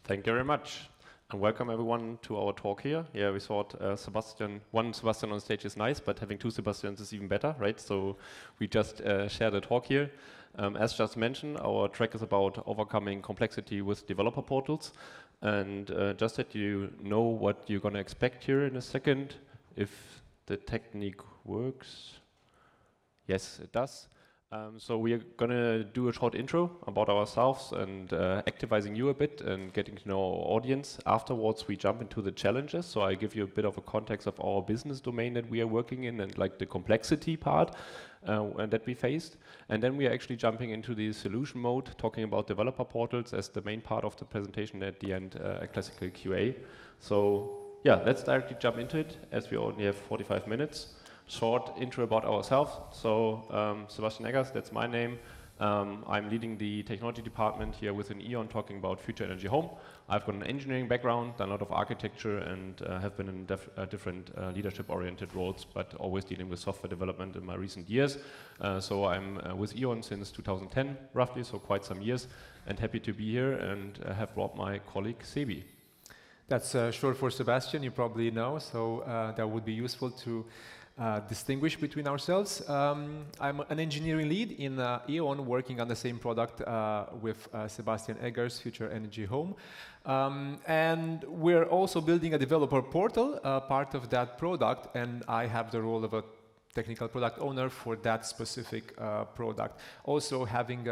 Thank you very much. And welcome everyone to our talk here. Yeah, we thought one Sebastian on stage is nice, but having two Sebastians is even better, right? So we just share the talk here. As just mentioned, our track is about overcoming complexity with developer portals. And just that you know what you're going to expect here in a second, if the technique works. Yes, it does. So we are going to do a short intro about ourselves and activizing you a bit and getting to know our audience. Afterwards, we jump into the challenges. So I give you a bit of a context of our business domain that we are working in and like the complexity part that we faced. And then we are actually jumping into the solution mode, talking about developer portals as the main part of the presentation. At the end, a classical QA. So yeah, let's directly jump into it as we only have 45 minutes. Short intro about ourselves. So Sebastian Eggers, that's my name. I'm leading the technology department here within E.ON, talking about future energy home. I've got an engineering background, done a lot of architecture, and have been in different leadership-oriented roles, but always dealing with software development in my recent years. So I'm with E.ON since 2010, roughly, so quite some years, and happy to be here and have brought my colleague Sebi. That's short for Sebastian, you probably know, so that would be useful to distinguish between ourselves. I'm an engineering lead in E.ON, working on the same product with Sebastian Eggers, Future Energy Home. And we're also building a developer portal, part of that product, and I have the role of a technical product owner for that specific product. Also having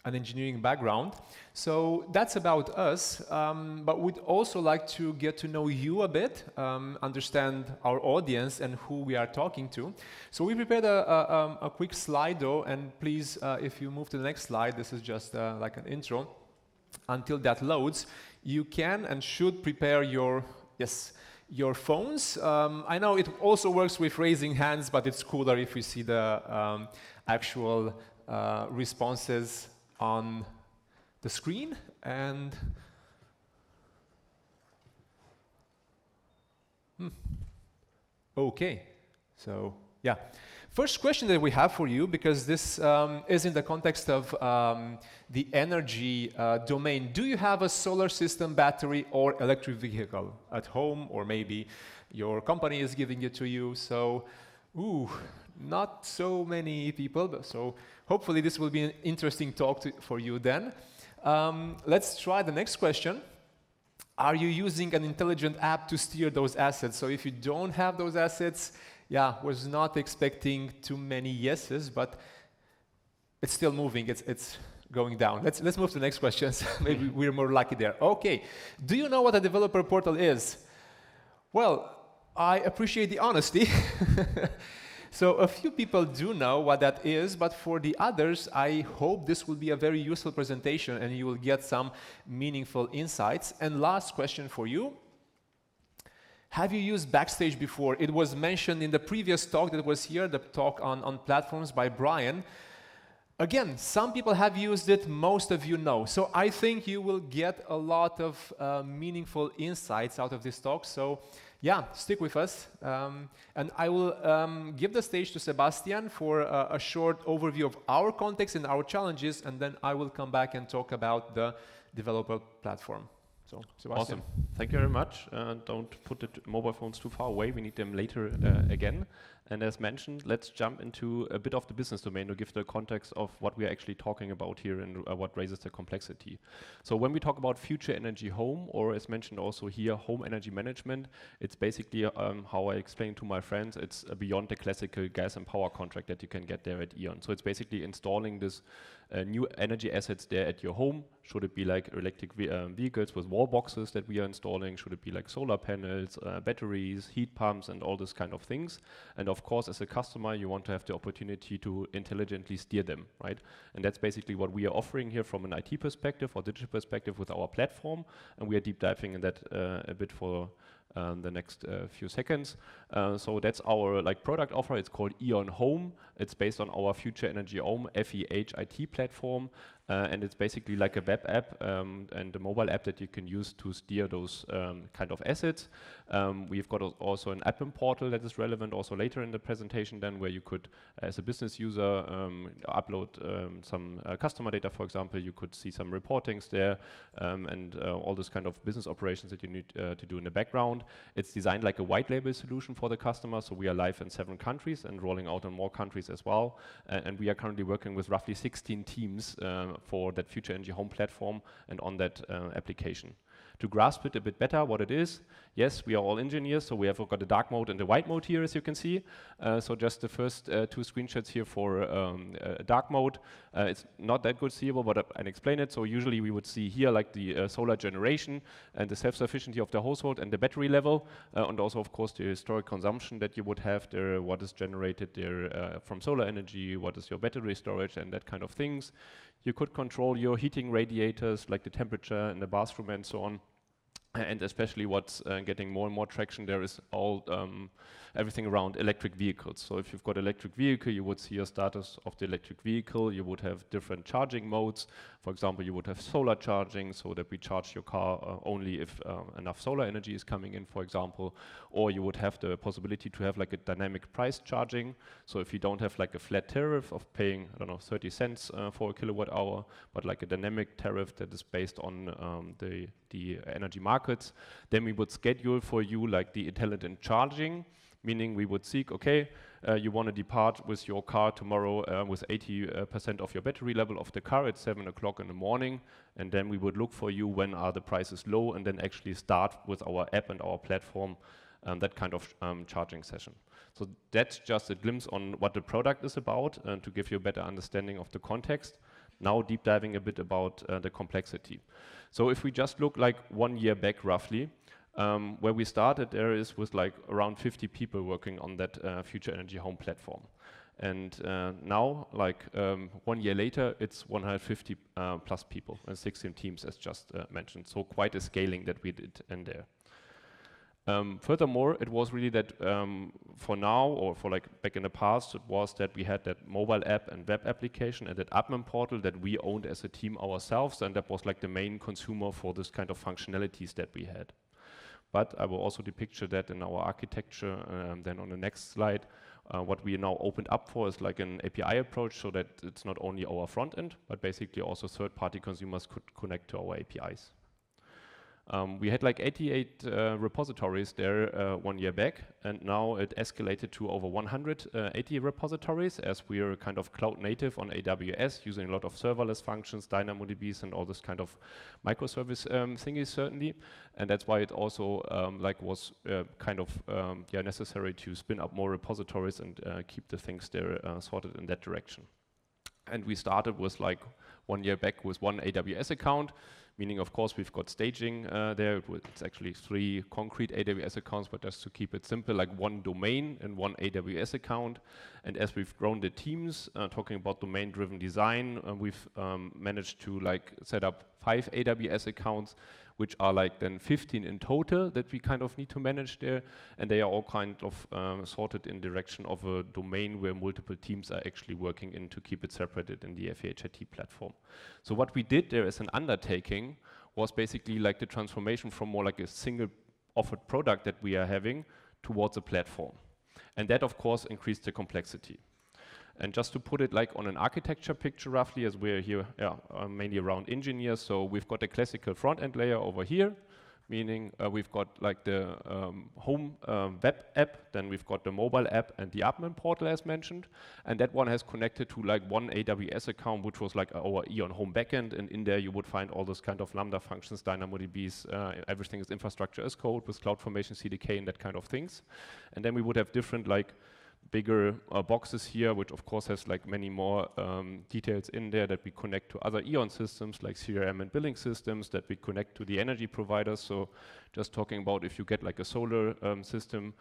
an engineering background. So that's about us, but we'd also like to get to know you a bit, understand our audience and who we are talking to. So we prepared a quick slide though, and please, if you move to the next slide, this is just like an intro. Until that loads, you can and should prepare your phones. I know it also works with raising hands, but it's cooler if we see the actual responses on the screen. And okay, so yeah, first question that we have for you, because this is in the context of the energy domain. Do you have a solar system, battery, or electric vehicle at home, or maybe your company is giving it to you? So not so many people, so hopefully this will be an interesting talk for you then. Let's try the next question. Are you using an intelligent app to steer those assets? So if you don't have those assets, yeah, was not expecting too many yeses, but it's still moving, it's going down. Let's move to the next questions. Maybe we're more lucky there. Okay, do you know what a developer portal is? Well, I appreciate the honesty. So a few people do know what that is, but for the others, I hope this will be a very useful presentation and you will get some meaningful insights. And last question for you. Have you used Backstage before? It was mentioned in the previous talk that was here, the talk on platforms by Brian. Again, some people have used it, most of you know. So I think you will get a lot of meaningful insights out of this talk. So yeah, stick with us. And I will give the stage to Sebastian for a short overview of our context and our challenges, and then I will come back and talk about the developer platform. So, Sebastian. Awesome. Thank you very much. Don't put the mobile phones too far away. We need them later again. And as mentioned, let's jump into a bit of the business domain to give the context of what we are actually talking about here and what raises the complexity. So when we talk about future energy home, or as mentioned also here, home energy management, it's basically how I explained to my friends, it's beyond the classical gas and power contract that you can get there at E.ON. So it's basically installing this new energy assets there at your home. Should it be like electric vehicles with wall boxes that we are installing? Should it be like solar panels, batteries, heat pumps, and all this kind of things? And of course, as a customer, you want to have the opportunity to intelligently steer them, right? And that's basically what we are offering here from an IT perspective or digital perspective with our platform. And we are deep diving in that a bit for the next few seconds. So that's our product offer. It's called E.ON Home. It's based on our Future Energy Home FEH IT platform. and it's basically like a web app and a mobile app that you can use to steer those kind of assets. We've got also an admin portal that is relevant also later in the presentation then, where you could, as a business user, upload some customer data, for example. You could see some reportings there and all this kind of business operations that you need to do in the background. It's designed like a white label solution for the customer, so we are live in 7 countries and rolling out in more countries as well. And we are currently working with roughly 16 teams for that Future Energy Home platform and on that application. To grasp it a bit better, what it is, yes, we are all engineers, so we have got the dark mode and the white mode here, as you can see. So just the first 2 screenshots here for dark mode. It's not that good seeable, but I'll explain it. So usually we would see here like the solar generation and the self-sufficiency of the household and the battery level, and also, of course, the historic consumption that you would have there, what is generated there from solar energy, what is your battery storage, and that kind of things. You could control your heating radiators, like the temperature in the bathroom and so on. And especially what's getting more and more traction there is all everything around electric vehicles. So if you've got electric vehicle, you would see your status of the electric vehicle. You would have different charging modes. For example, you would have solar charging, so that we charge your car only if enough solar energy is coming in, for example. Or you would have the possibility to have like a dynamic price charging. So if you don't have like a flat tariff of paying, I don't know, 30 cents for a kilowatt hour, but like a dynamic tariff that is based on the energy markets, then we would schedule for you like the intelligent charging, meaning we would seek, okay, you want to depart with your car tomorrow with 80% of your battery level of the car at 7 o'clock in the morning, and then we would look for you when are the prices low, and then actually start with our app and our platform that kind of charging session. So that's just a glimpse on what the product is about and to give you a better understanding of the context. Now deep diving a bit about the complexity. So if we just look like 1 year back roughly, where we started there is with like around 50 people working on that Future Energy Home platform. And now, like 1 year later, it's 150 plus people and 16 teams as just mentioned. So quite a scaling that we did in there. Furthermore, it was really that for now, or for like back in the past, it was that we had that mobile app and web application and that admin portal that we owned as a team ourselves, and that was like the main consumer for this kind of functionalities that we had. But I will also depict that in our architecture. Then on the next slide, what we now opened up for is like an API approach, so that it's not only our front end, but basically also third-party consumers could connect to our APIs. We had like 88 repositories there 1 year back, and now it escalated to over 180 repositories, as we are kind of cloud native on AWS, using a lot of serverless functions, DynamoDBs, and all this kind of microservice thingies certainly. And that's why it also like was kind of necessary to spin up more repositories and keep the things there sorted in that direction. And we started with like 1 year back with 1 AWS account, meaning of course we've got staging there. It's actually 3 concrete AWS accounts, but just to keep it simple, like 1 domain and 1 AWS account. And as we've grown the teams, talking about domain-driven design, we've managed to like set up 5 AWS accounts, which are like then 15 in total that we kind of need to manage there. And they are all kind of sorted in direction of a domain where multiple teams are actually working in to keep it separated in the FAHIT platform. So what we did there as an undertaking was basically like the transformation from more like a single offered product that we are having towards a platform. And that of course increased the complexity. And just to put it like on an architecture picture roughly, as we're here mainly around engineers, so we've got a classical front-end layer over here, meaning we've got like the home web app, then we've got the mobile app and the admin portal as mentioned, and that one has connected to like 1 AWS account, which was like our Eon Home backend, and in there you would find all those kind of Lambda functions, DynamoDBs, everything is infrastructure as code with CloudFormation CDK and that kind of things. And then we would have different like bigger boxes here, which of course has like many more details in there that we connect to other Eon systems like CRM and billing systems, that we connect to the energy providers. So just talking about if you get like a solar system,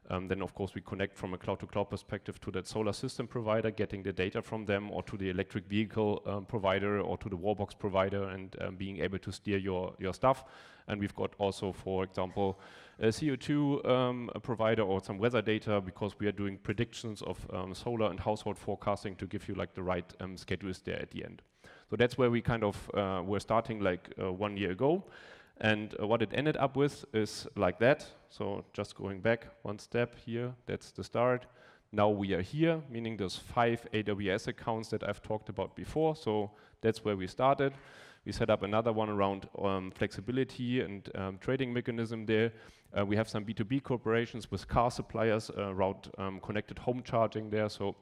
then of course we connect from a cloud-to-cloud perspective to that solar system provider, getting the data from them, or to the electric vehicle provider, or to the wallbox provider, and being able to steer your stuff. And we've got also, for example, a CO2 provider or some weather data, because we are doing predictions of solar and household forecasting to give you like the right schedules there at the end. So that's where we kind of were starting like 1 year ago. And what it ended up with is like that. So just going back one step here, that's the start. Now we are here, meaning those 5 AWS accounts that I've talked about before. So that's where we started. We set up another one around flexibility and trading mechanism there. We have some B2B corporations with car suppliers around connected home charging there. So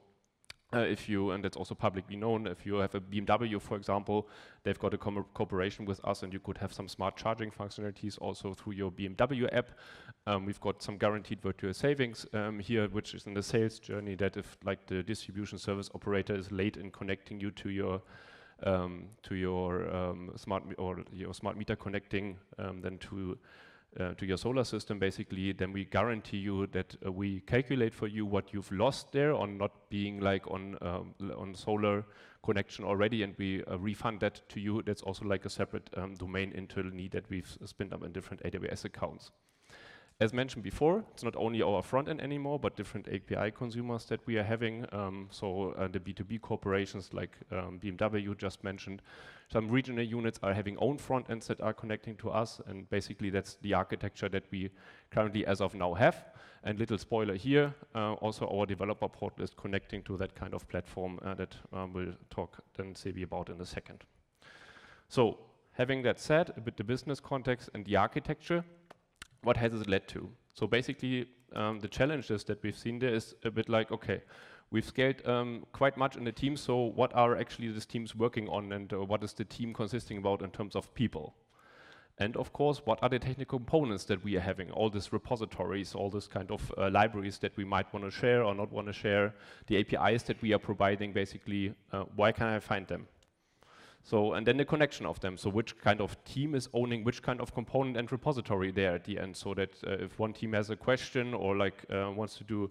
if you, and that's also publicly known, if you have a BMW, for example, they've got a cooperation with us and you could have some smart charging functionalities also through your BMW app. We've got some guaranteed virtual savings here, which is in the sales journey, that if like the distribution service operator is late in connecting you to your smart meter connecting, then to your solar system, basically, then we guarantee you that we calculate for you what you've lost there on not being like on solar connection already, and we refund that to you. That's also like a separate domain internal need that we've spun up in different AWS accounts. As mentioned before, it's not only our front end anymore, but different API consumers that we are having. The B2B corporations like BMW just mentioned, some regional units are having own front ends that are connecting to us, and basically that's the architecture that we currently as of now have. And little spoiler here, also our developer portal is connecting to that kind of platform that we'll talk then Sebi about in a second. So having that said, a bit the business context and the architecture, what has it led to? So basically, the challenges that we've seen there is a bit like, okay, we've scaled quite much in the team, so what are actually these teams working on, and what is the team consisting about in terms of people? And of course, what are the technical components that we are having? All these repositories, all this kind of libraries that we might want to share or not want to share, the APIs that we are providing, basically, where can I find them? So, and then the connection of them. So which kind of team is owning which kind of component and repository there at the end, so that if one team has a question or like wants to do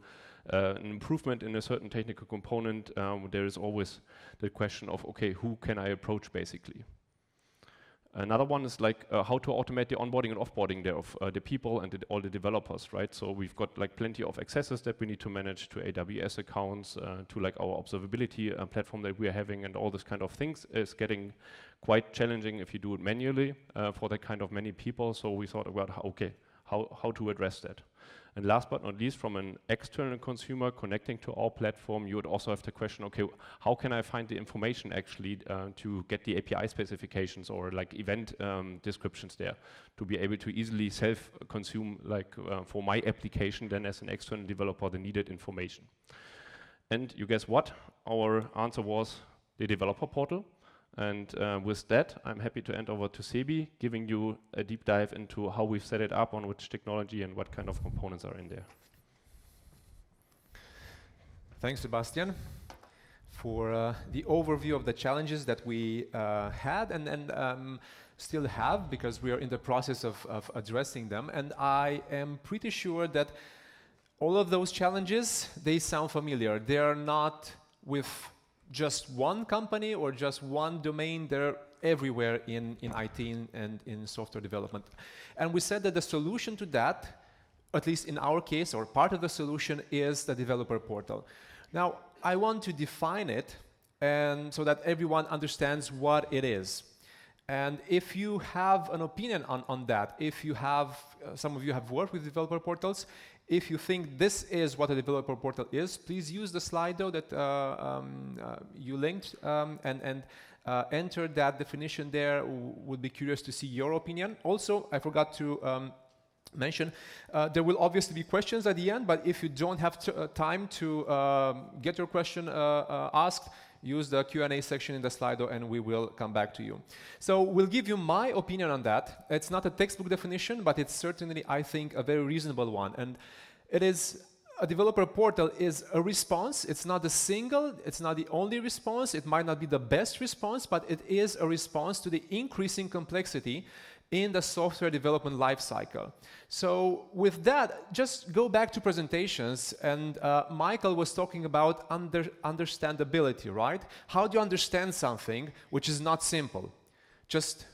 an improvement in a certain technical component, there is always the question of, okay, who can I approach basically? Another one is like how to automate the onboarding and offboarding there of the people and all the developers, right? So we've got like plenty of accesses that we need to manage to AWS accounts, to like our observability platform that we are having, and all this kind of things is getting quite challenging if you do it manually for that kind of many people. So we thought about how to address that. And last but not least, from an external consumer connecting to our platform, you would also have the question, okay, how can I find the information actually to get the API specifications or like event descriptions there, to be able to easily self-consume like for my application then as an external developer the needed information. And you guess what? Our answer was the developer portal. And with that, I'm happy to hand over to Sebi, giving you a deep dive into how we've set it up, on which technology and what kind of components are in there. Thanks, Sebastian, for the overview of the challenges that we had and still have, because we are in the process of addressing them. And I am pretty sure that all of those challenges, they sound familiar. They are not with just one company or just one domain. They're everywhere in IT and in software development. And we said that the solution to that, at least in our case, or part of the solution, is the developer portal. Now, I want to define it and so that everyone understands what it is. And if you have an opinion on that, if you have, some of you have worked with developer portals, if you think this is what a developer portal is, please use the Slido that you linked and enter that definition there. Would be curious to see your opinion. Also, I forgot to mention, there will obviously be questions at the end, but if you don't have time to get your question asked, use the Q&A section in the Slido and we will come back to you. So we'll give you my opinion on that. It's not a textbook definition, but it's certainly, I think, a very reasonable one. And it is, a developer portal is a response. It's not it's not the only response. It might not be the best response, but it is a response to the increasing complexity in the software development lifecycle. So with that, just go back to presentations, and Michael was talking about understandability, right? How do you understand something which is not simple? Just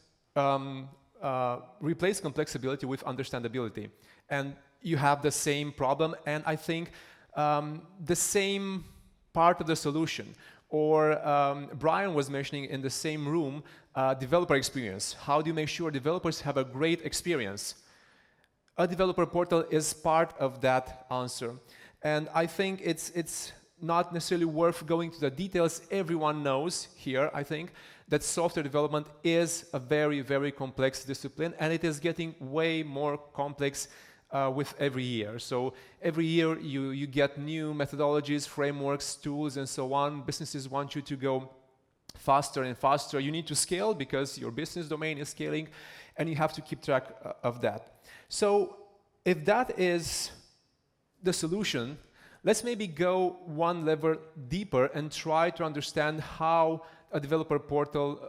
replace complexity with understandability, and you have the same problem, and I think the same part of the solution. Or Brian was mentioning in the same room, developer experience. How do you make sure developers have a great experience? A developer portal is part of that answer. And I think it's not necessarily worth going to the details. Everyone knows here, I think, that software development is a very, very complex discipline, and it is getting way more complex with every year. So every year you get new methodologies, frameworks, tools, and so on. Businesses want you to go faster and faster. You need to scale because your business domain is scaling, and you have to keep track of that. So if that is the solution, let's maybe go one level deeper and try to understand how a developer portal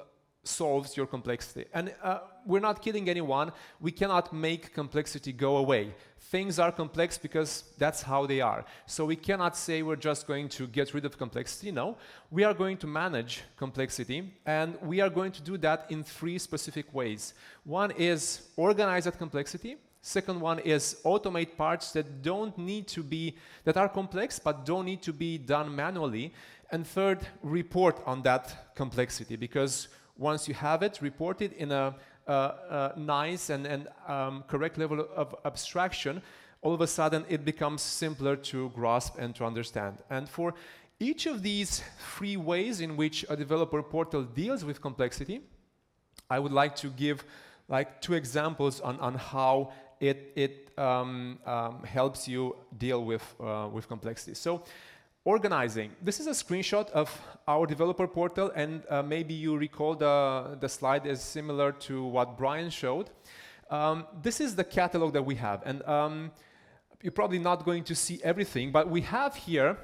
solves your complexity. And we're not kidding anyone. We cannot make complexity go away. Things are complex because that's how they are. So we cannot say we're just going to get rid of complexity. No, we are going to manage complexity, and we are going to do that in 3 specific ways. One is organize that complexity. Second one is automate parts that don't need to be, that are complex but don't need to be done manually. And third, report on that complexity, because once you have it reported in a nice and correct level of abstraction, all of a sudden it becomes simpler to grasp and to understand. And for each of these 3 ways in which a developer portal deals with complexity, I would like to give like 2 examples on how it helps you deal with complexity. So, organizing. This is a screenshot of our developer portal, and maybe you recall the slide is similar to what Brian showed. This is the catalog that we have, and you're probably not going to see everything, but we have here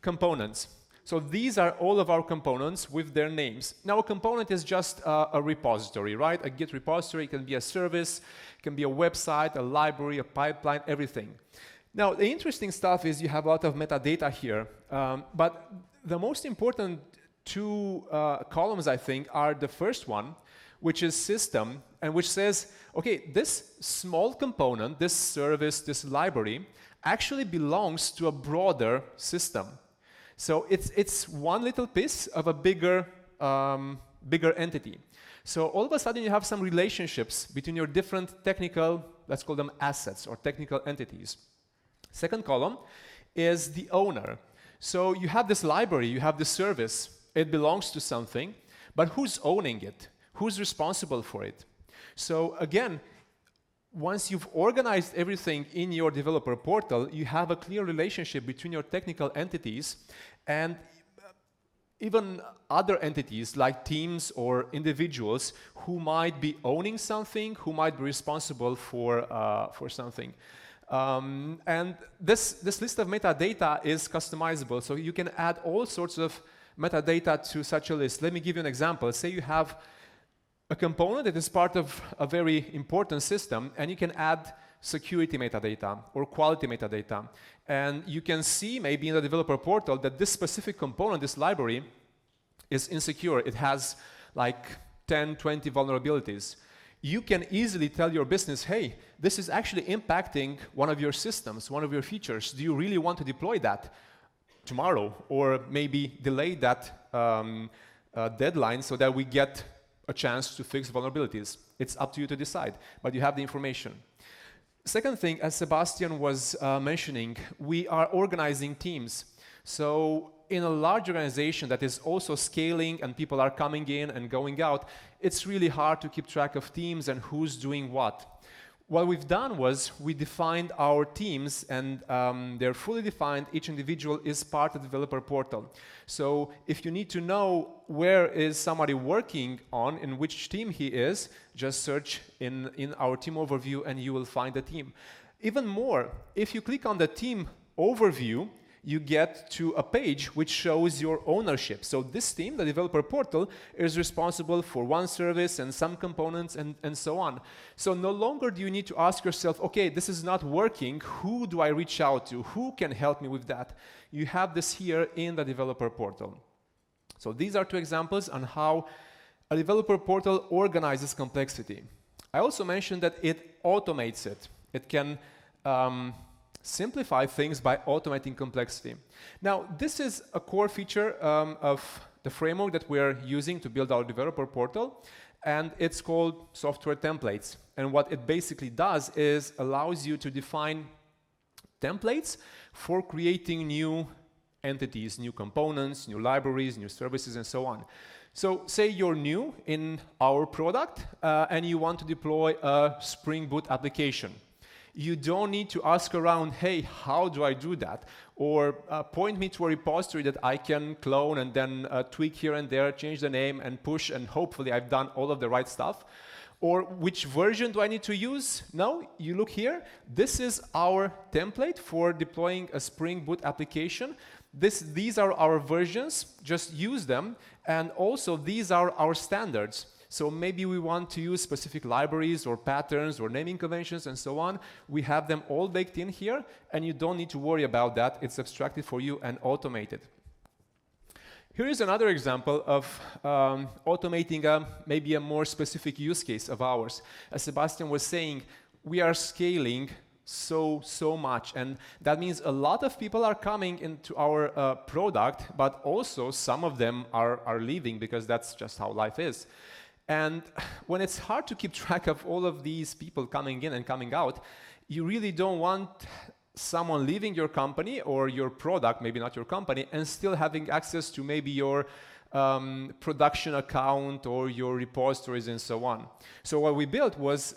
components. So these are all of our components with their names. Now a component is just a repository, right? A Git repository, it can be a service, it can be a website, a library, a pipeline, everything. Now the interesting stuff is you have a lot of metadata here, but the most important 2 columns, I think, are the first one, which is system, and which says, okay, this small component, this service, this library, actually belongs to a broader system. So it's one little piece of a bigger entity. So all of a sudden you have some relationships between your different technical, let's call them assets or technical entities. Second column is the owner. So you have this library, you have this service, it belongs to something, but who's owning it? Who's responsible for it? So again, once you've organized everything in your developer portal, you have a clear relationship between your technical entities and even other entities like teams or individuals who might be owning something, who might be responsible for something. And this list of metadata is customizable, so you can add all sorts of metadata to such a list. Let me give you an example. Say you have a component that is part of a very important system, and you can add security metadata or quality metadata. And you can see maybe in the developer portal that this specific component, this library, is insecure. It has like 10, 20 vulnerabilities. You can easily tell your business, hey, this is actually impacting one of your systems, one of your features. Do you really want to deploy that tomorrow? Or maybe delay that deadline so that we get a chance to fix vulnerabilities. It's up to you to decide, but you have the information. Second thing, as Sebastian was mentioning, we are organizing teams. So in a large organization that is also scaling and people are coming in and going out, it's really hard to keep track of teams and who's doing what. What we've done was we defined our teams, and they're fully defined. Each individual is part of the developer portal. So if you need to know where is somebody working on, in which team he is, just search in our team overview and you will find the team. Even more, if you click on the team overview, you get to a page which shows your ownership. So this team, the developer portal, is responsible for one service and some components and so on. So no longer do you need to ask yourself, okay, this is not working, who do I reach out to? Who can help me with that? You have this here in the developer portal. So these are 2 examples on how a developer portal organizes complexity. I also mentioned that it automates it. It can simplify things by automating complexity. Now, this is a core feature of the framework that we're using to build our developer portal, and it's called software templates. And what it basically does is allows you to define templates for creating new entities, new components, new libraries, new services, and so on. So say you're new in our product and you want to deploy a Spring Boot application. You don't need to ask around, hey, how do I do that? Or point me to a repository that I can clone and then tweak here and there, change the name and push, and hopefully I've done all of the right stuff. Or which version do I need to use? No, you look here. This is our template for deploying a Spring Boot application. These are our versions, just use them. And also these are our standards. So maybe we want to use specific libraries or patterns or naming conventions and so on. We have them all baked in here, and you don't need to worry about that. It's abstracted for you and automated. Here is another example of automating maybe a more specific use case of ours. As Sebastian was saying, we are scaling so much, and that means a lot of people are coming into our product, but also some of them are leaving because that's just how life is. And when it's hard to keep track of all of these people coming in and coming out, you really don't want someone leaving your company or your product, maybe not your company, and still having access to maybe your production account or your repositories and so on. So what we built was,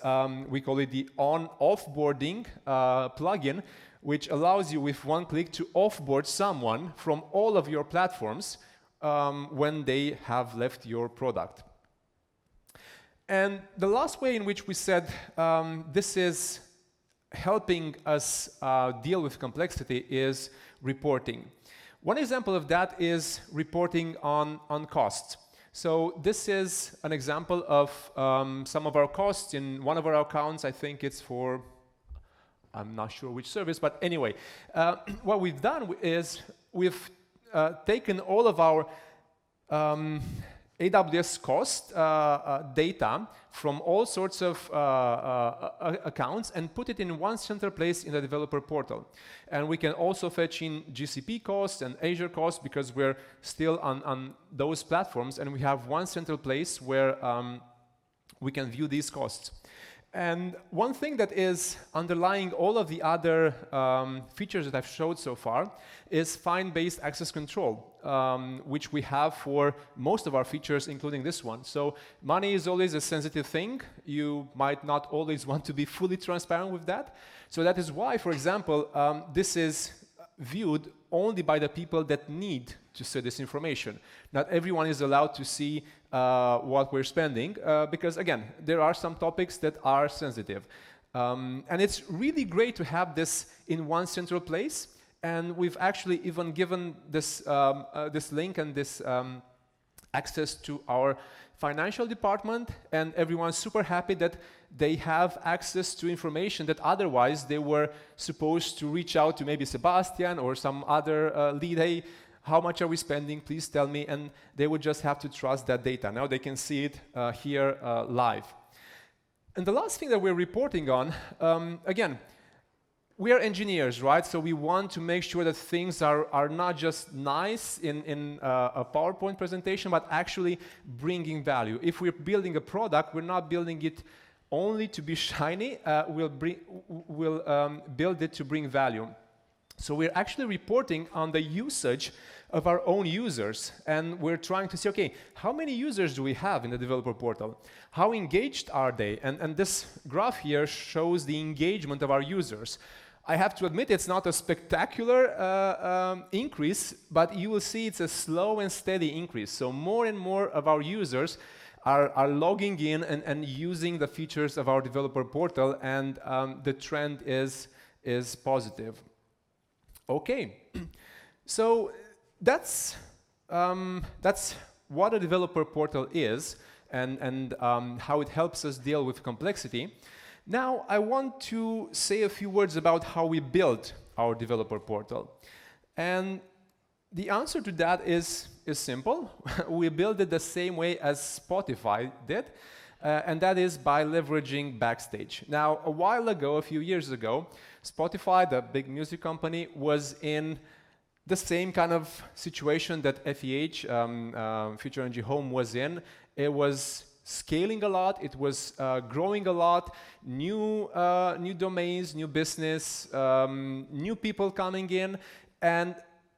we call it the on-offboarding plugin, which allows you with one click to offboard someone from all of your platforms when they have left your product. And the last way in which we said this is helping us deal with complexity is reporting. One example of that is reporting on costs. So this is an example of some of our costs in one of our accounts. I think it's for, I'm not sure which service, but anyway, what we've done is we've taken all of our AWS cost data from all sorts of accounts and put it in one central place in the developer portal. And we can also fetch in GCP costs and Azure costs because we're still on those platforms, and we have one central place where we can view these costs. And one thing that is underlying all of the other features that I've showed so far is fine-based access control, which we have for most of our features, including this one. So money is always a sensitive thing. You might not always want to be fully transparent with that. So that is why, for example, this is viewed only by the people that need to see this information. Not everyone is allowed to see what we're spending because, again, there are some topics that are sensitive. And it's really great to have this in one central place. And we've actually even given this, this link and this access to our financial department, and everyone's super happy that they have access to information that otherwise they were supposed to reach out to maybe Sebastian or some other lead. Hey, how much are we spending? Please tell me. And they would just have to trust that data. Now they can see it here live. And the last thing that we're reporting on, again, we are engineers, right? So we want to make sure that things are not just nice in a PowerPoint presentation, but actually bringing value. If we're building a product, we're not building it only to be shiny. We'll build it to bring value. So we're actually reporting on the usage of our own users, and we're trying to see, okay, how many users do we have in the developer portal? How engaged are they? And this graph here shows the engagement of our users. I have to admit it's not a spectacular increase, but you will see it's a slow and steady increase. So more and more of our users are logging in and using the features of our developer portal, and the trend is positive. Okay, so that's what a developer portal is and how it helps us deal with complexity. Now, I want to say a few words about how we built our developer portal. And the answer to that is simple. We built it the same way as Spotify did. and that is by leveraging Backstage. Now, a while ago, a few years ago, Spotify, the big music company, was in the same kind of situation that FEH, Future Energy Home, was in. It was scaling a lot, it was growing a lot, new domains, new business, new people coming in, and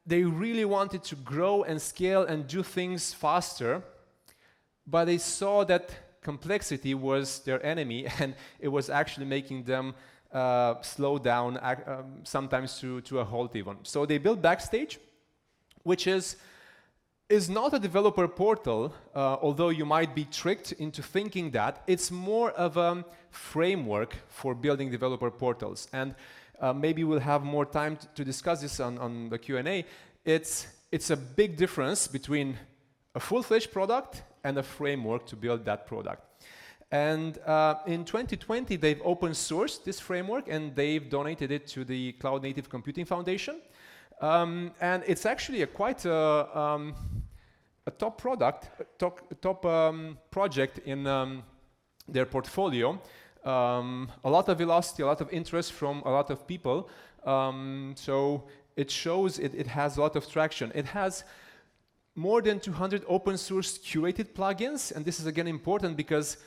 they really wanted to grow and scale and do things faster, but they saw that complexity was their enemy, and it was actually making them slow down, sometimes to a halt even. So they built Backstage, which is not a developer portal, although you might be tricked into thinking that. It's more of a framework for building developer portals. And maybe we'll have more time to discuss this on the Q&A. It's a big difference between a full-fledged product and a framework to build that product. And in 2020, they've open sourced this framework, and they've donated it to the Cloud Native Computing Foundation. And it's actually quite a top product, top project in their portfolio. A lot of velocity, a lot of interest from a lot of people. So it shows it has a lot of traction. It has more than 200 open source curated plugins, and this is again important because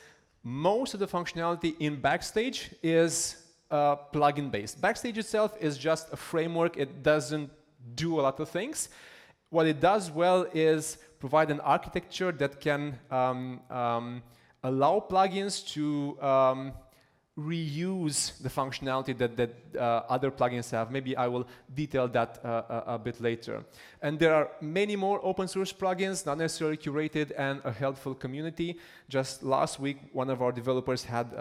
most of the functionality in Backstage is plugin based. Backstage itself is just a framework. It doesn't do a lot of things. What it does well is provide an architecture that can allow plugins to reuse the functionality that other plugins have. Maybe I will detail that a bit later. And there are many more open source plugins, not necessarily curated, and a helpful community. Just last week, one of our developers had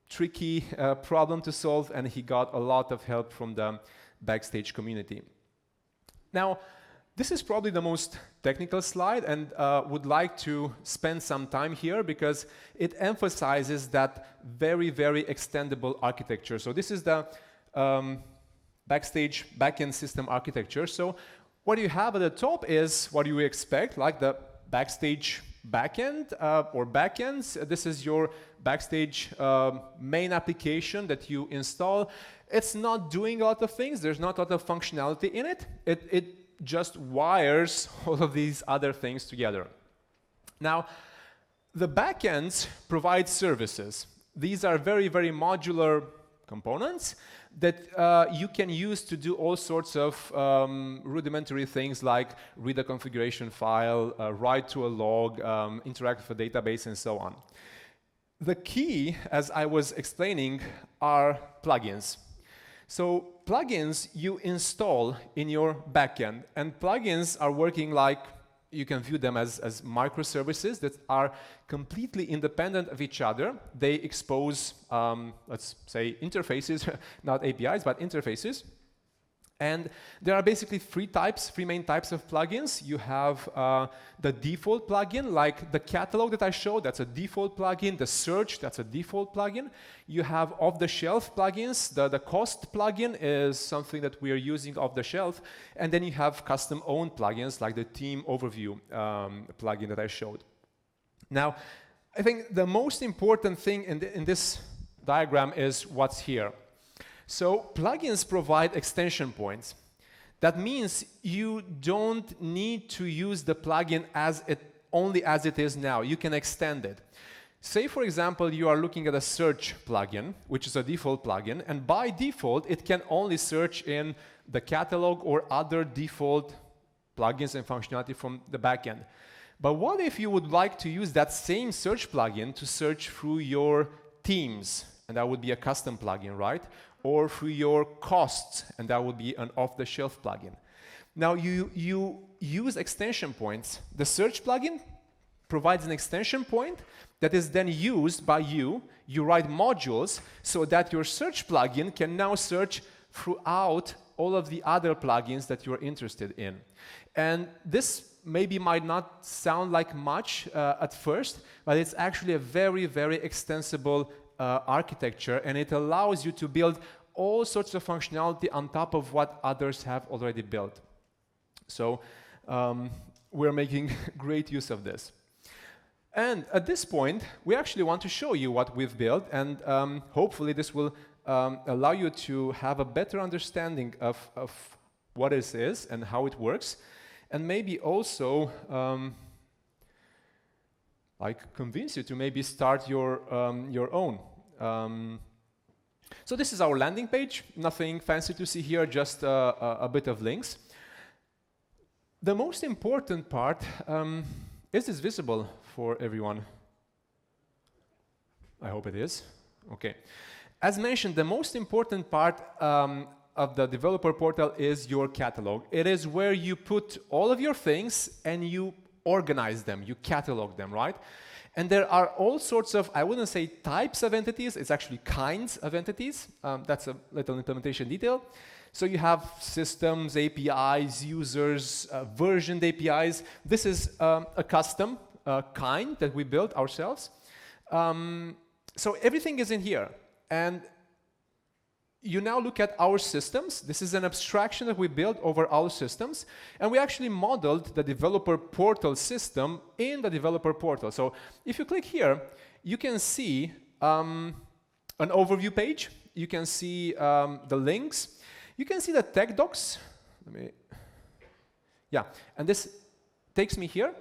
tricky problem to solve, and he got a lot of help from the Backstage community. Now, this is probably the most technical slide, and would like to spend some time here because it emphasizes that very, very extendable architecture. So this is the Backstage backend system architecture. So what you have at the top is what you expect, like the Backstage backend or backends. This is your Backstage main application that you install. It's not doing a lot of things. There's not a lot of functionality in it. It just wires all of these other things together. Now, the backends provide services. These are very, very modular components that you can use to do all sorts of rudimentary things like read a configuration file, write to a log, interact with a database, and so on. The key, as I was explaining, are plugins. So plugins you install in your backend, and plugins are working like, you can view them as microservices that are completely independent of each other. They expose, let's say, interfaces, not APIs, but interfaces. And there are basically three main types of plugins. You have the default plugin, like the catalog that I showed, that's a default plugin. The search, that's a default plugin. You have off-the-shelf plugins. The cost plugin is something that we are using off-the-shelf. And then you have custom-owned plugins, like the theme overview plugin that I showed. Now, I think the most important thing in this diagram is what's here. So plugins provide extension points. That means you don't need to use the plugin only as it is now. You can extend it. Say, for example, you are looking at a search plugin, which is a default plugin, and by default, it can only search in the catalog or other default plugins and functionality from the backend. But what if you would like to use that same search plugin to search through your themes? And that would be a custom plugin, right? Or through your costs, and that would be an off-the-shelf plugin. Now, you use extension points. The search plugin provides an extension point that is then used by you. You write modules so that your search plugin can now search throughout all of the other plugins that you're interested in. And this maybe might not sound like much at first, but it's actually a very, very extensible architecture, and it allows you to build all sorts of functionality on top of what others have already built. So we're making great use of this. And at this point, we actually want to show you what we've built, and hopefully this will allow you to have a better understanding of what this is and how it works, and maybe also like convince you to maybe start your own. So this is our landing page. Nothing fancy to see here, just a bit of links. The most important part, is this visible for everyone? I hope it is. Okay. As mentioned, the most important part of the developer portal is your catalog. It is where you put all of your things and you organize them, you catalog them, right? And there are all sorts of, I wouldn't say types of entities, it's actually kinds of entities. That's a little implementation detail. So you have systems, APIs, users, versioned APIs. This is a custom kind that we built ourselves. So everything is in here. And you now look at our systems. This is an abstraction that we built over our systems. And we actually modeled the developer portal system in the developer portal. So if you click here, you can see an overview page. You can see the links. You can see the tech docs. Yeah, and this takes me here.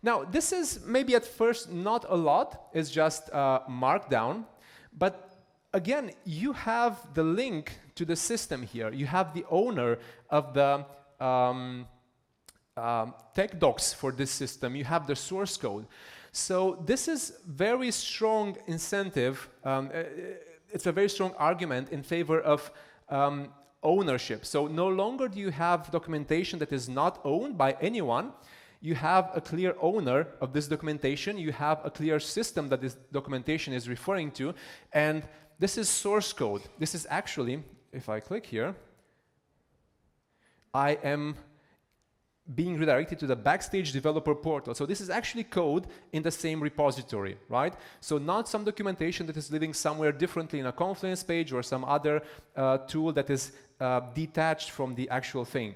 Now, this is maybe at first not a lot. It's just Markdown. But again, you have the link to the system here. You have the owner of the tech docs for this system. You have the source code. So this is very strong incentive. It's a very strong argument in favor of ownership. So no longer do you have documentation that is not owned by anyone. You have a clear owner of this documentation. You have a clear system that this documentation is referring to. And this is source code. This is actually, if I click here, I am being redirected to the Backstage developer portal. So this is actually code in the same repository, right? So not some documentation that is living somewhere differently in a Confluence page or some other tool that is detached from the actual thing.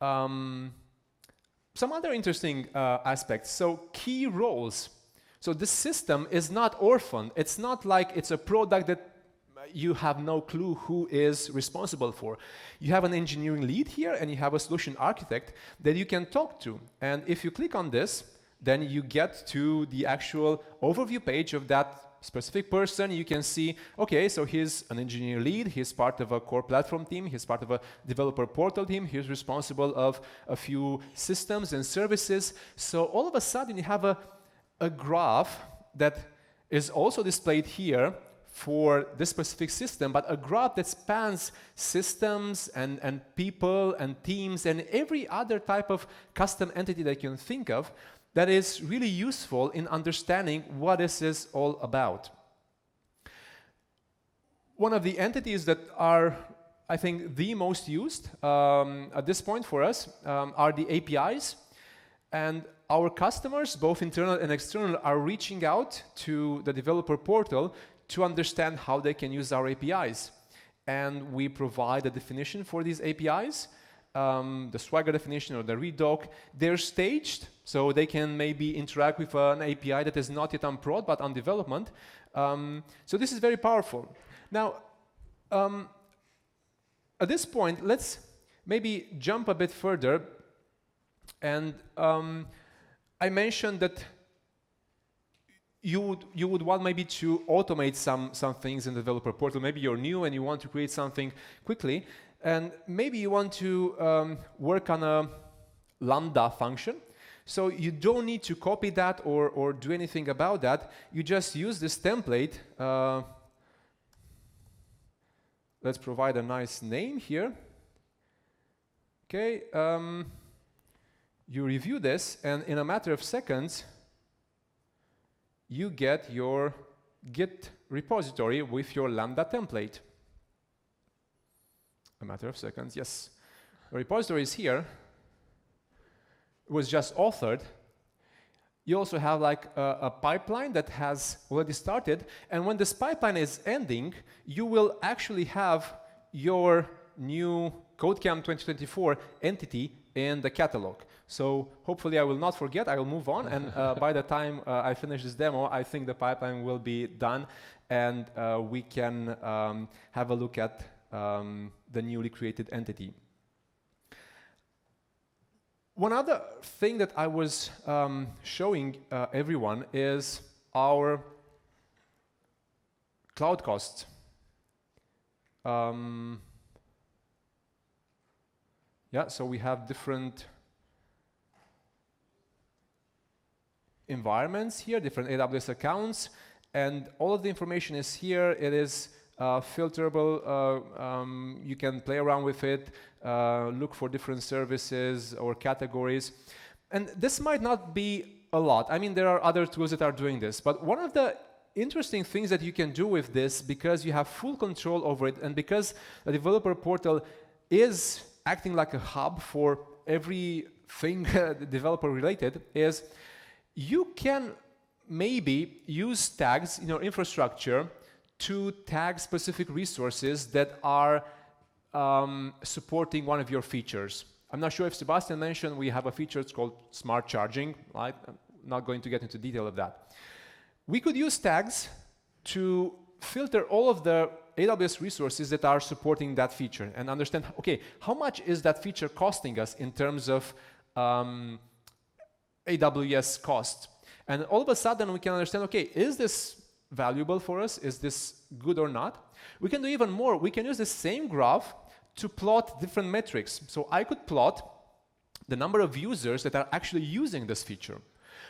Some other interesting aspects. So key roles. So this system is not orphaned. It's not like it's a product that you have no clue who is responsible for. You have an engineering lead here and you have a solution architect that you can talk to. And if you click on this, then you get to the actual overview page of that specific person. You can see, okay, so he's an engineer lead, he's part of a core platform team, he's part of a developer portal team, he's responsible of a few systems and services. So all of a sudden you have a graph that is also displayed here for this specific system, but a graph that spans systems and people and teams and every other type of custom entity that you can think of that is really useful in understanding what this is all about. One of the entities that are, I think, the most used at this point for us are the APIs. And our customers, both internal and external, are reaching out to the developer portal to understand how they can use our APIs. And we provide a definition for these APIs, the Swagger definition or the redoc. They're staged, so they can maybe interact with an API that is not yet on prod, but on development. So this is very powerful. Now, at this point, let's maybe jump a bit further. And I mentioned that you would want maybe to automate some things in the developer portal. Maybe you're new and you want to create something quickly. And maybe you want to work on a Lambda function. So you don't need to copy that or do anything about that. You just use this template. Let's provide a nice name here. Okay. You review this, and in a matter of seconds, you get your Git repository with your Lambda template. A matter of seconds, yes. The repository is here. It was just authored. You also have like a pipeline that has already started, and when this pipeline is ending, you will actually have your new CodeCamp 2024 entity in the catalog. So hopefully I will not forget, I will move on, and by the time I finish this demo, I think the pipeline will be done, and we can have a look at the newly created entity. One other thing that I was showing everyone is our cloud costs. Yeah, so we have different environments here, different AWS accounts, and all of the information is here. It is filterable. You can play around with it, look for different services or categories. And this might not be a lot. I mean, there are other tools that are doing this, but one of the interesting things that you can do with this, because you have full control over it, and because the developer portal is acting like a hub for everything developer related, is you can maybe use tags in your infrastructure to tag specific resources that are supporting one of your features. I'm not sure if Sebastian mentioned we have a feature, it's called smart charging. Right? I'm not going to get into detail of that. We could use tags to filter all of the AWS resources that are supporting that feature and understand, okay, how much is that feature costing us in terms of AWS cost? And all of a sudden we can understand, okay, is this valuable for us? Is this good or not? We can do even more. We can use the same graph to plot different metrics. So I could plot the number of users that are actually using this feature.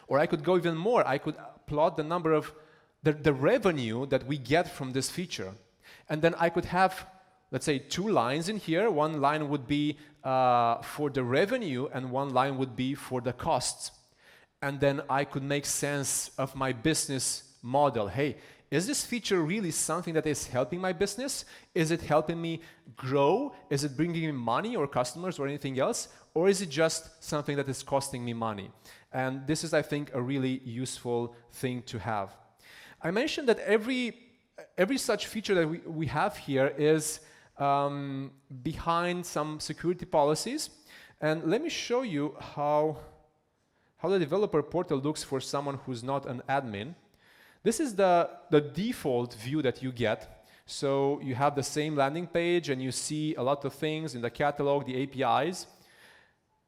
Or I could go even more. I could plot the number of the revenue that we get from this feature. And then I could have, let's say, 2 lines in here. One line would be for the revenue, and one line would be for the costs. And then I could make sense of my business model. Hey, is this feature really something that is helping my business? Is it helping me grow? Is it bringing me money or customers or anything else? Or is it just something that is costing me money? And this is, I think, a really useful thing to have. I mentioned that every such feature that we have here is behind some security policies. And let me show you how the developer portal looks for someone who's not an admin. This is the default view that you get. So you have the same landing page and you see a lot of things in the catalog, the APIs,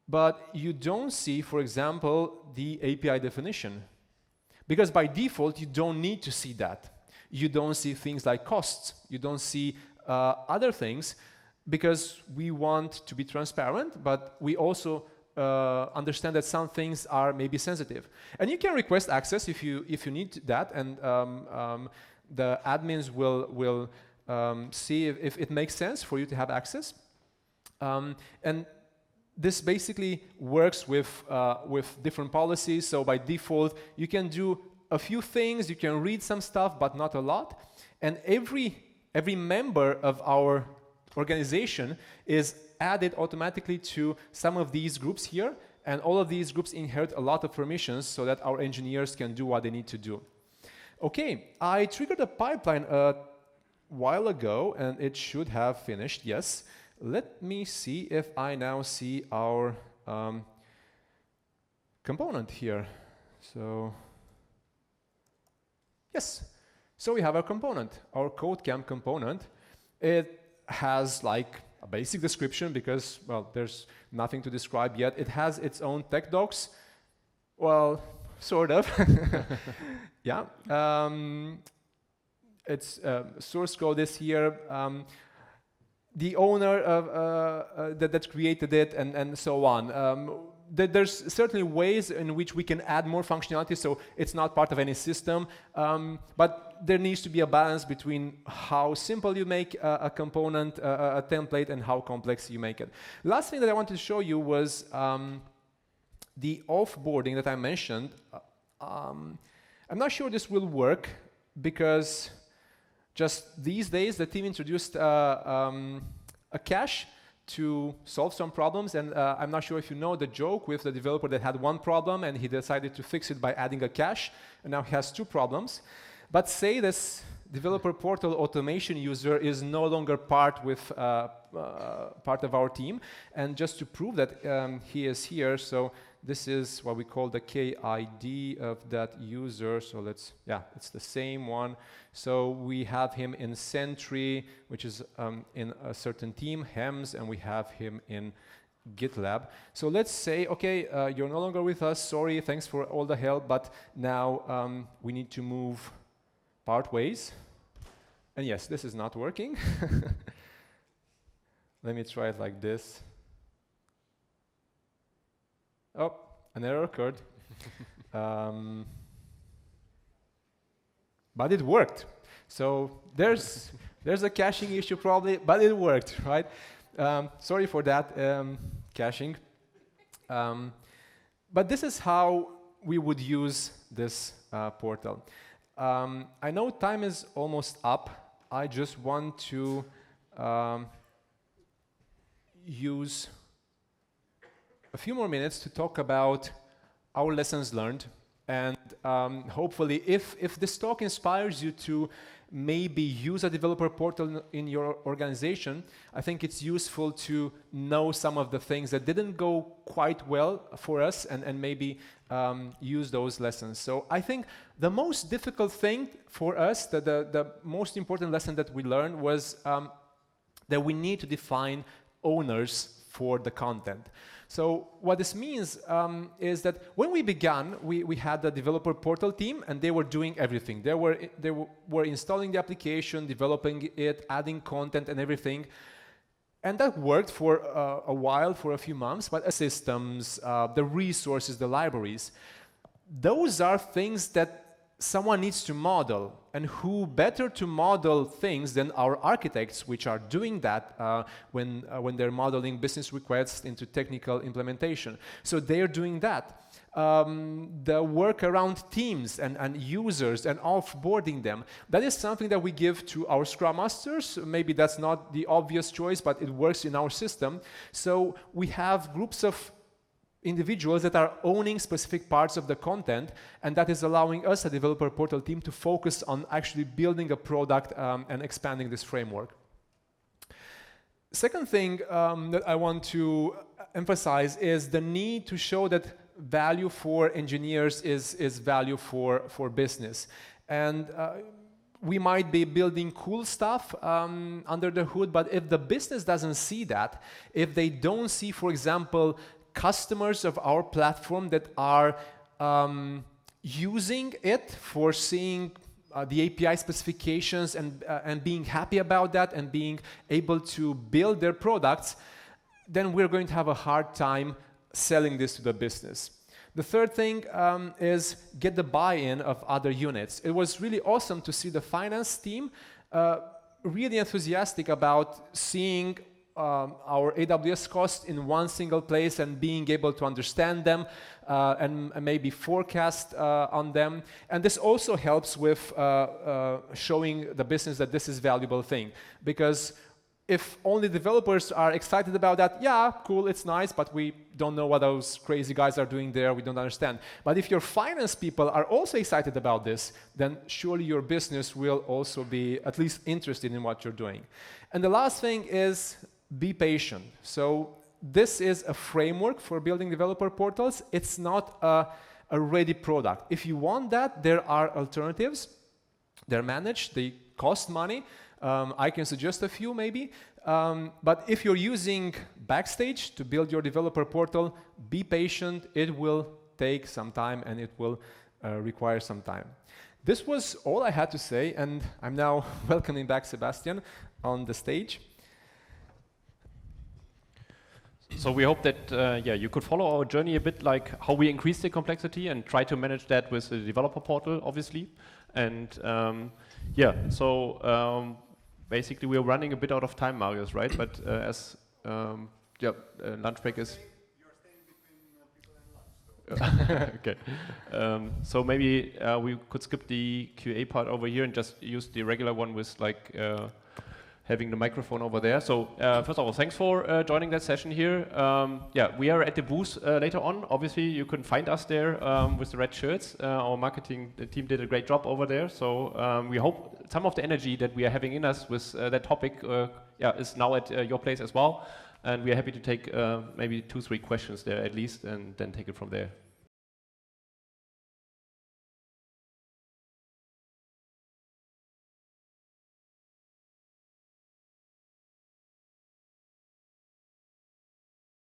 but you don't see, for example, the API definition. Because by default, you don't need to see that. You don't see things like costs. You don't see other things, because we want to be transparent, but we also understand that some things are maybe sensitive. And you can request access if you need that, and the admins will see if it makes sense for you to have access. And this basically works with different policies. So by default, you can do a few things, you can read some stuff, but not a lot. And every member of our organization is added automatically to some of these groups here, and all of these groups inherit a lot of permissions so that our engineers can do what they need to do. Okay, I triggered a pipeline a while ago, and it should have finished, yes. Let me see if I now see our component here. So, yes. So we have our component, our CodeCamp component. It has like a basic description because, well, there's nothing to describe yet. It has its own tech docs. Well, sort of. Yeah. Its source code is here. The owner of, that created it, and so on. There's certainly ways in which we can add more functionality, so it's not part of any system, but there needs to be a balance between how simple you make a component, a template, and how complex you make it. Last thing that I wanted to show you was the offboarding that I mentioned. I'm not sure this will work, because just these days the team introduced a cache to solve some problems, and I'm not sure if you know the joke with the developer that had one problem and he decided to fix it by adding a cache, and now he has 2 problems. But say this developer portal automation user is no longer part of our team. And just to prove that he is here, so this is what we call the KID of that user. So let's, yeah, it's the same one. So we have him in Sentry, which is in a certain team, HEMS, and we have him in GitLab. So let's say, okay, you're no longer with us. Sorry, thanks for all the help, but now we need to move part ways. And yes, this is not working. Let me try it like this. Oh, an error occurred. But it worked. So there's a caching issue probably, but it worked, right? Sorry for that, caching. But this is how we would use this portal. I know time is almost up. I just want to use a few more minutes to talk about our lessons learned, and hopefully if this talk inspires you to maybe use a developer portal in your organization, I think it's useful to know some of the things that didn't go quite well for us, and maybe use those lessons. So I think the most difficult thing for us, the most important lesson that we learned was that we need to define owners for the content. So what this means is that when we began, we had the developer portal team, and they were doing everything. They were installing the application, developing it, adding content and everything. And that worked for a while, for a few months, but systems, the resources, the libraries, those are things that someone needs to model, and who better to model things than our architects, which are doing that when they're modeling business requests into technical implementation. So they're doing that. The work around teams and users and offboarding them, that is something that we give to our Scrum Masters. Maybe that's not the obvious choice, but it works in our system. So we have groups of individuals that are owning specific parts of the content, and that is allowing us, a developer portal team, to focus on actually building a product and expanding this framework. Second thing that I want to emphasize is the need to show that value for engineers is value for business. And we might be building cool stuff under the hood, but if the business doesn't see that, if they don't see, for example, customers of our platform that are using it for seeing the API specifications and being happy about that and being able to build their products, then we're going to have a hard time selling this to the business. The third thing is get the buy-in of other units. It was really awesome to see the finance team really enthusiastic about seeing our AWS costs in one single place and being able to understand them and maybe forecast on them. And this also helps with showing the business that this is a valuable thing. Because if only developers are excited about that, yeah, cool, it's nice, but we don't know what those crazy guys are doing there, we don't understand. But if your finance people are also excited about this, then surely your business will also be at least interested in what you're doing. And the last thing is be patient. So this is a framework for building developer portals. It's not a ready product. If you want that, there are alternatives. They're managed, they cost money. I can suggest a few maybe. But if you're using Backstage to build your developer portal, be patient. It will take some time and it will require some time. This was all I had to say, and I'm now welcoming back Sebastian on the stage. So we hope that you could follow our journey a bit, like how we increase the complexity and try to manage that with the developer portal, obviously. And basically we're running a bit out of time, Marius, right? But as lunch break is. You're staying between people and lunch. Okay. So maybe we could skip the QA part over here and just use the regular one with like having the microphone over there. So first of all, thanks for joining that session here. Yeah, we are at the booth later on. Obviously, you can find us there with the red shirts. Our marketing team did a great job over there. So we hope some of the energy that we are having in us with that topic is now at your place as well. And we are happy to take maybe 2-3 questions there at least, and then take it from there.